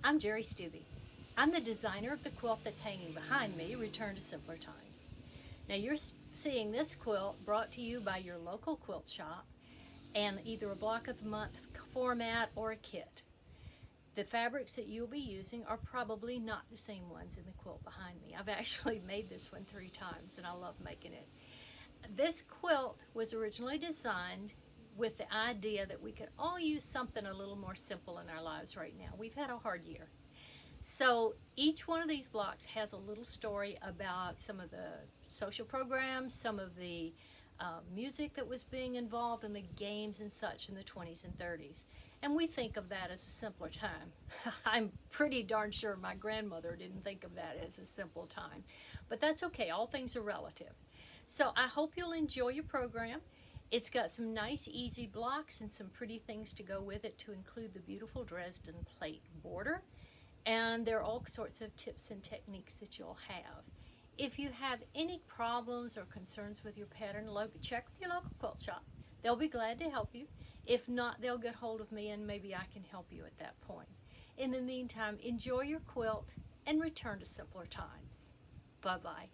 I'm Jerry Stube. I'm the designer of the quilt that's hanging behind me, Return to Simpler Times. Now you're seeing this quilt brought to you by your local quilt shop and either a block of the month format or a kit. The fabrics that you'll be using are probably not the same ones in the quilt behind me. I've actually made this one 3 times and I love making it. This quilt was originally designed with the idea that we could all use something a little more simple in our lives right now. We've had a hard year. So each one of these blocks has a little story about some of the social programs, some of the music that was being involved in the games and such in the 20s and 30s. And we think of that as a simpler time. I'm pretty darn sure my grandmother didn't think of that as a simple time. But that's okay, all things are relative. So I hope you'll enjoy your program. It's got some nice easy blocks and some pretty things to go with it to include the beautiful Dresden plate border. And there are all sorts of tips and techniques that you'll have. If you have any problems or concerns with your pattern, check with your local quilt shop. They'll be glad to help you. If not, they'll get hold of me and maybe I can help you at that point. In the meantime, enjoy your quilt and return to simpler times. Bye-bye.